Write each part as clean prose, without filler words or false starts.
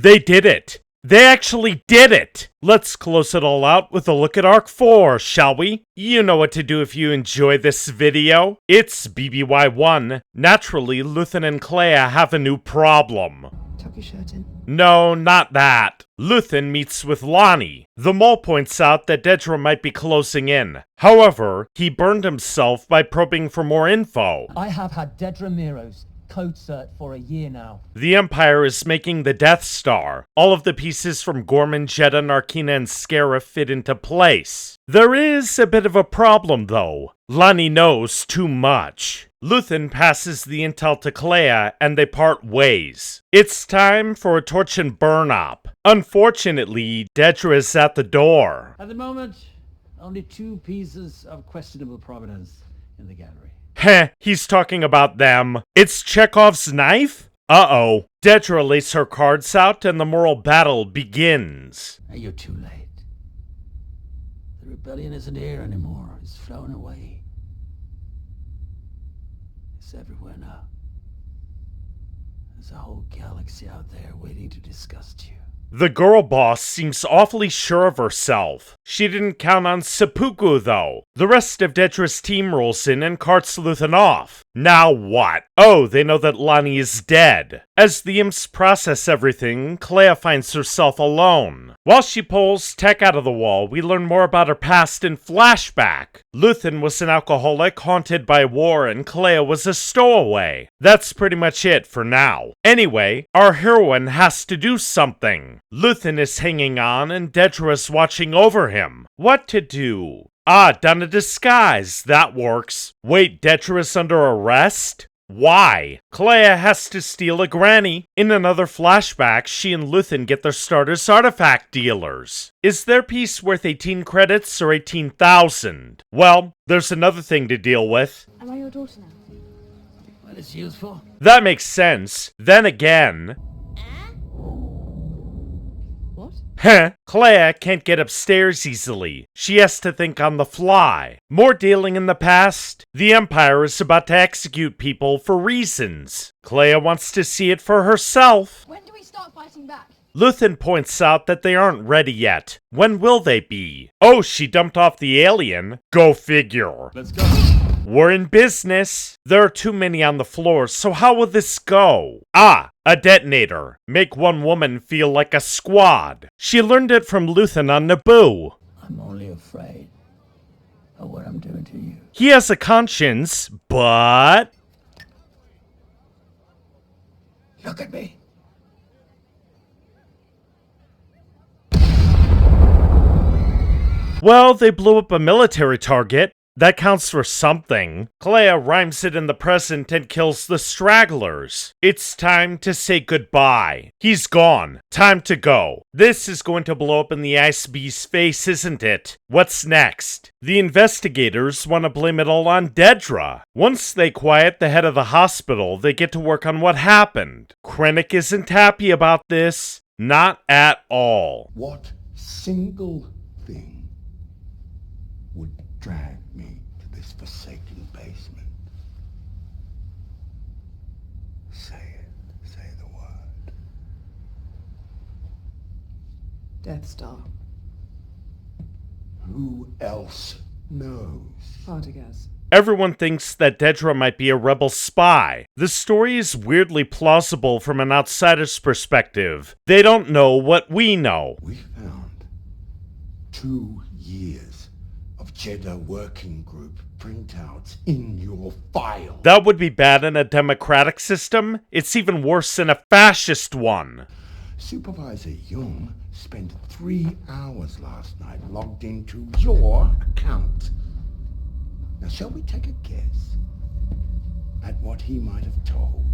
They did it! They actually did it! Let's close it all out with a look at Arc 4, shall we? You know what to do if you enjoy this video. It's BBY1. Naturally, Luthen and Clea have a new problem. Tuck your shirt in. No, not that. Luthen meets with Lonnie. The mole points out that Dedra might be closing in. However, he burned himself by probing for more info. I have had Dedra Miro's code cert for a year now. The Empire is making the Death Star. All of the pieces from Gorman, Jedha, Narkina, and Scarif fit into place. There is a bit of a problem, though. Lonnie knows too much. Luthen passes the intel to Clea, and they part ways. It's time for a torch and burn up. Unfortunately, Dedra is at the door. At the moment, only 2 pieces of questionable provenance in the gallery. Heh, he's talking about them. It's Chekhov's knife? Uh-oh. Dedra lays her cards out and the moral battle begins. Now you're too late. The rebellion isn't here anymore. It's flown away. It's everywhere now. There's a whole galaxy out there waiting to disgust you. The girl boss seems awfully sure of herself. She didn't count on seppuku, though. The rest of Dedra's team rolls in and carts Luthen off. Now what? Oh, they know that Lonnie is dead. As the imps process everything, Clea finds herself alone. While she pulls tech out of the wall, we learn more about her past in flashback. Luthen was an alcoholic haunted by war, and Clea was a stowaway. That's pretty much it for now. Anyway, our heroine has to do something. Luthen is hanging on, and Dedra is watching over him. What to do? Ah, don a disguise. That works. Wait, Dedra is under arrest? Why? Clea has to steal a granny. In another flashback, she and Luthen get their start as artifact dealers. Is their piece worth 18 credits or 18,000? Well, there's another thing to deal with. Am I your daughter now? What is useful? That makes sense. Then again... What? Heh, Clea can't get upstairs easily. She has to think on the fly. More dealing in the past. The Empire is about to execute people for reasons. Clea wants to see it for herself. When do we start fighting back? Luthen points out that they aren't ready yet. When will they be? Oh, she dumped off the alien? Go figure. Let's go. We're in business. There are too many on the floor, so how will this go? Ah, a detonator. Make one woman feel like a squad. She learned it from Luthen on Naboo. I'm only afraid of what I'm doing to you. He has a conscience, but... Look at me. Well, they blew up a military target. That counts for something. Clea rhymes it in the present and kills the stragglers. It's time to say goodbye. He's gone. Time to go. This is going to blow up in the Ice Beast's face, isn't it? What's next? The investigators want to blame it all on Dedra. Once they quiet the head of the hospital, they get to work on what happened. Krennic isn't happy about this. Not at all. What single thing would drag me to this forsaken basement? Say it. Say the word. Death Star. Who else knows? Partagas. Everyone thinks that Dedra might be a rebel spy. The story is weirdly plausible from an outsider's perspective. They don't know what we know. We found 2 years of Jedha working group printouts in your file. That would be bad in a democratic system. It's even worse in a fascist one. Supervisor Young spent 3 hours last night logged into your account. Now, shall we take a guess at what he might have told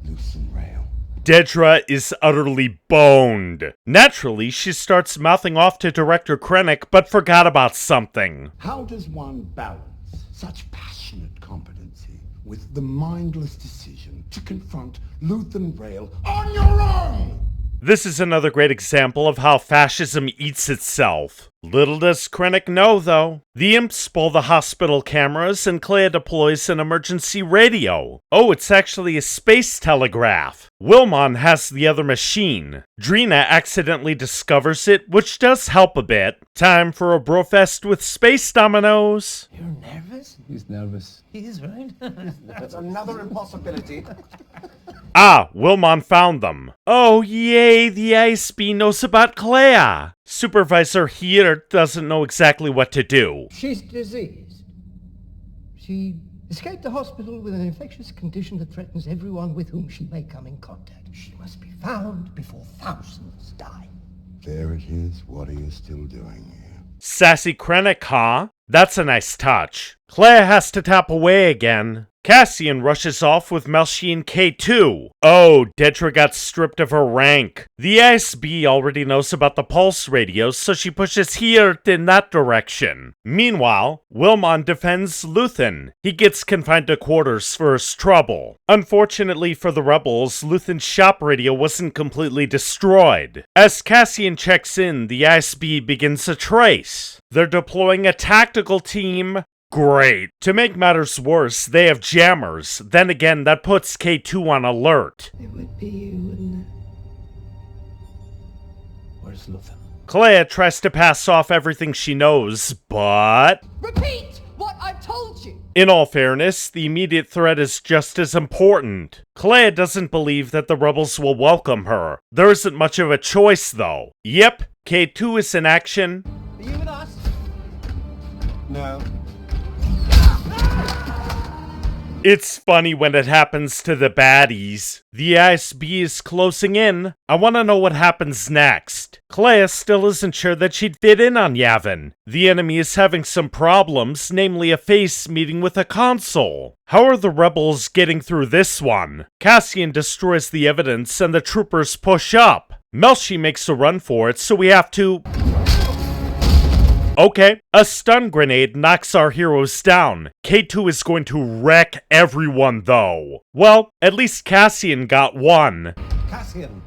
Luthen Rail? Dedra is utterly boned. Naturally, she starts mouthing off to Director Krennic, but forgot about something. How does one balance such passionate competency with the mindless decision to confront Luthen Rail on your own? This is another great example of how fascism eats itself. Little does Krennic know, though. The imps pull the hospital cameras and Clea deploys an emergency radio. Oh, it's actually a space telegraph. Wilmon has the other machine. Drina accidentally discovers it, which does help a bit. Time for a brofest with space dominoes. You're nervous? He's nervous. He is, right? That's another impossibility. Ah, Wilmon found them. Oh, yay, the ISB knows about Clea. Supervisor here doesn't know exactly what to do. She's diseased. She escaped the hospital with an infectious condition that threatens everyone with whom she may come in contact. She must be found before thousands die. There it is. What are you still doing here? Sassy Krennic, huh? That's a nice touch. Clea has to tap away again. Cassian rushes off with Melshi and K2. Oh, Dedra got stripped of her rank. The ISB already knows about the pulse radios, so she pushes Hirt in that direction. Meanwhile, Wilmon defends Luthen. He gets confined to quarters for his trouble. Unfortunately for the rebels, Luthen's shop radio wasn't completely destroyed. As Cassian checks in, the ISB begins a trace. They're deploying a tactical team. Great. To make matters worse, they have jammers. Then again, that puts K2 on alert. It would be you, wouldn't it? Where's Luthen? Clea tries to pass off everything she knows, but... Repeat what I've told you! In all fairness, the immediate threat is just as important. Clea doesn't believe that the rebels will welcome her. There isn't much of a choice, though. Yep, K2 is in action. Are you with us? No. It's funny when it happens to the baddies. The ISB is closing in. I want to know what happens next. Clea still isn't sure that she'd fit in on Yavin. The enemy is having some problems, namely a face meeting with a console. How are the rebels getting through this one? Cassian destroys the evidence and the troopers push up. Melshi makes a run for it, so we have to... Okay, a stun grenade knocks our heroes down. K2 is going to wreck everyone, though. Well, at least Cassian got one. Cassian,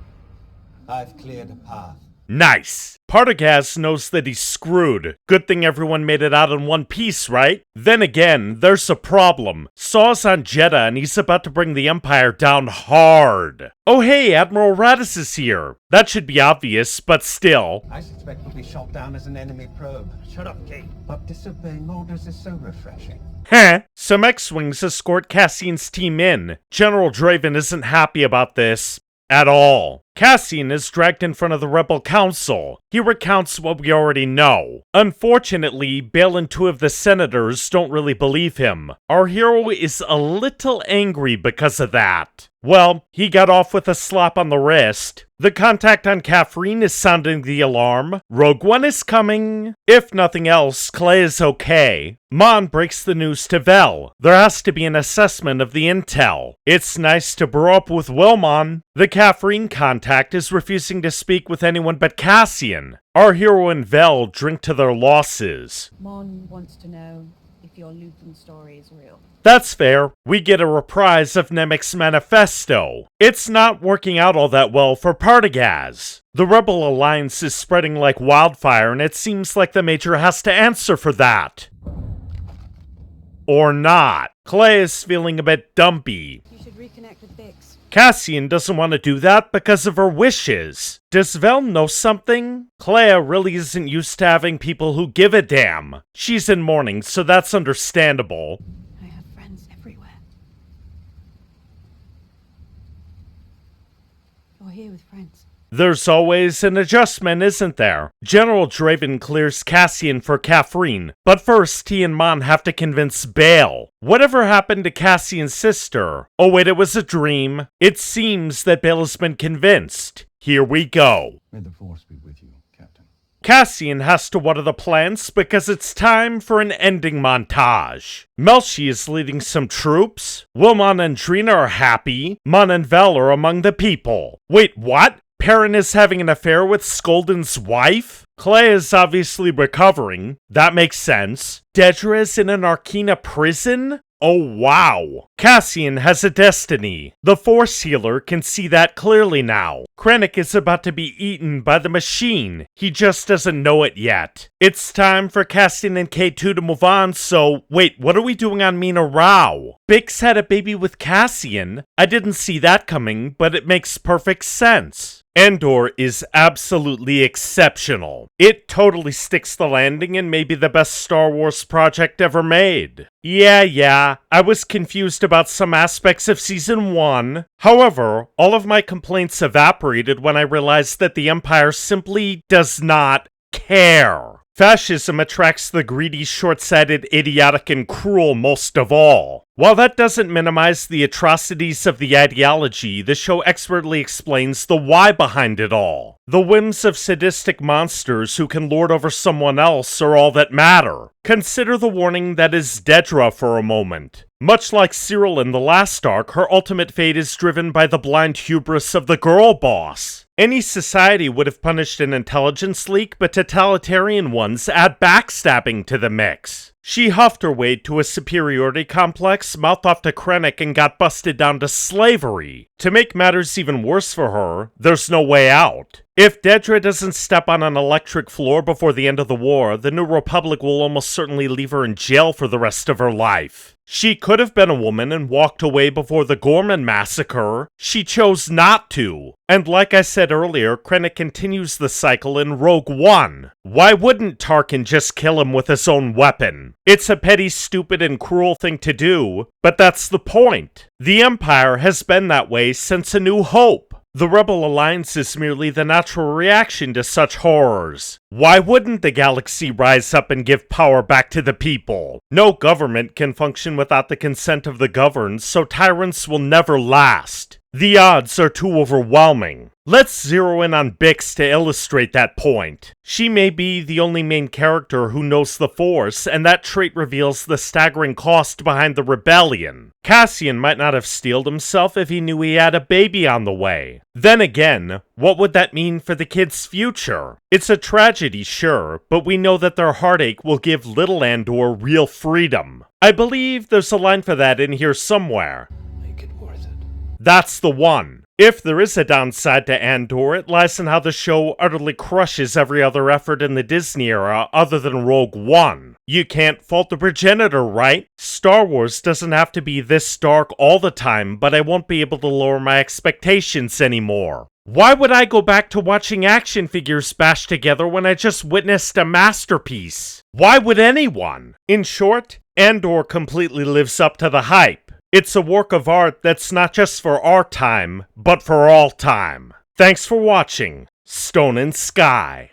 I've cleared a path. Nice. Partagaz knows that he's screwed. Good thing everyone made it out in one piece, right? Then again, there's a problem. Saw's on Jeddah and he's about to bring the Empire down hard. Oh hey, Admiral Radis is here. That should be obvious, but still. I suspect we'll be shot down as an enemy probe. Shut up, Kate. But disobeying orders is so refreshing. Heh. Some X-Wings escort Cassian's team in. General Draven isn't happy about this. At all. Cassian is dragged in front of the Rebel Council. He recounts what we already know. Unfortunately, Bail and two of the senators don't really believe him. Our hero is a little angry because of that. Well, he got off with a slap on the wrist. The contact on Catherine is sounding the alarm. Rogue One is coming. If nothing else, Clay is okay. Mon breaks the news to Vel. There has to be an assessment of the intel. It's nice to bro up with Wilmon. The Catherine contact is refusing to speak with anyone but Cassian. Our hero and Vel drink to their losses. Mon wants to know if your Luthen story is real. That's fair. We get a reprise of Nemec's manifesto. It's not working out all that well for Partagaz. The Rebel Alliance is spreading like wildfire, and it seems like the Major has to answer for that. Or not. Clay is feeling a bit dumpy. You should reconnect with Bix. Cassian doesn't want to do that because of her wishes. Does Vel know something? Clea really isn't used to having people who give a damn. She's in mourning, so that's understandable. I have friends everywhere. You're here with friends. There's always an adjustment, isn't there? General Draven clears Cassian for Catherine, but first he and Mon have to convince Bail. Whatever happened to Cassian's sister? Oh wait, it was a dream. It seems that Bail has been convinced. Here we go. May the Force be with you, Captain. Cassian has to water the plants because it's time for an ending montage. Melshi is leading some troops. Wilmon and Drina are happy. Mon and Vel are among the people. Wait, what? Perrin is having an affair with Skolden's wife? Clay is obviously recovering. That makes sense. Dedra is in an Arkina prison? Oh wow! Cassian has a destiny. The Force Healer can see that clearly now. Krennic is about to be eaten by the machine. He just doesn't know it yet. It's time for Cassian and K2 to move on, so wait, what are we doing on Mina Rao? Bix had a baby with Cassian. I didn't see that coming, but it makes perfect sense. Andor is absolutely exceptional. It totally sticks the landing and may be the best Star Wars project ever made. Yeah, I was confused about some aspects of Season 1. However, all of my complaints evaporated when I realized that the Empire simply does not care. Fascism attracts the greedy, short-sighted, idiotic, and cruel most of all. While that doesn't minimize the atrocities of the ideology, the show expertly explains the why behind it all. The whims of sadistic monsters who can lord over someone else are all that matter. Consider the warning that is Dedra for a moment. Much like Cyril in the last arc, her ultimate fate is driven by the blind hubris of the girl boss. Any society would have punished an intelligence leak, but totalitarian ones add backstabbing to the mix. She huffed her way to a superiority complex, mouthed off to Krennic, and got busted down to slavery. To make matters even worse for her, there's no way out. If Dedra doesn't step on an electric floor before the end of the war, the New Republic will almost certainly leave her in jail for the rest of her life. She could have been a woman and walked away before the Gorman massacre. She chose not to. And like I said earlier, Krennic continues the cycle in Rogue One. Why wouldn't Tarkin just kill him with his own weapon? It's a petty, stupid, and cruel thing to do, but that's the point. The Empire has been that way since A New Hope. The Rebel Alliance is merely the natural reaction to such horrors. Why wouldn't the galaxy rise up and give power back to the people? No government can function without the consent of the governed, so tyrants will never last. The odds are too overwhelming. Let's zero in on Bix to illustrate that point. She may be the only main character who knows the Force, and that trait reveals the staggering cost behind the rebellion. Cassian might not have steeled himself if he knew he had a baby on the way. Then again, what would that mean for the kid's future? It's a tragedy, sure, but we know that their heartache will give little Andor real freedom. I believe there's a line for that in here somewhere. Make it worth it. That's the one. If there is a downside to Andor, it lies in how the show utterly crushes every other effort in the Disney era other than Rogue One. You can't fault the progenitor, right? Star Wars doesn't have to be this dark all the time, but I won't be able to lower my expectations anymore. Why would I go back to watching action figures bashed together when I just witnessed a masterpiece? Why would anyone? In short, Andor completely lives up to the hype. It's a work of art that's not just for our time, but for all time. Thanks for watching. Stone and Sky.